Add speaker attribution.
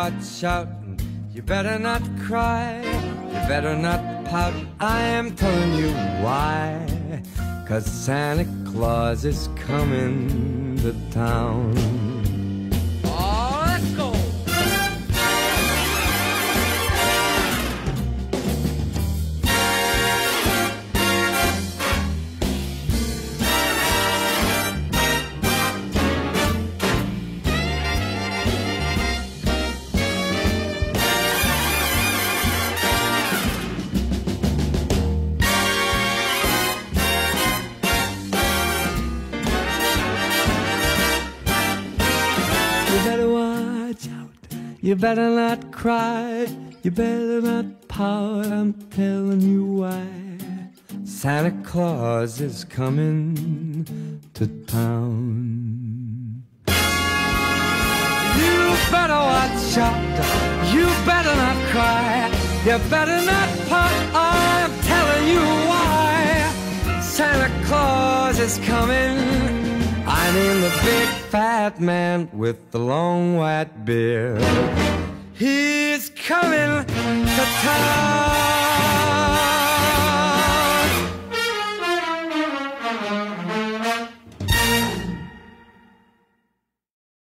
Speaker 1: watch out. You better not cry. You better not pout. I am telling you why. 'Cause Santa Claus is coming to town. Oh, let's go! You better watch out, you better not cry, you better not pout, I'm telling you why. Santa Claus is coming to town. You better watch out, you better not cry, you better not pout, I'm telling you why. Santa Claus is coming, I mean the big fat man with the long white beard. He's coming to town.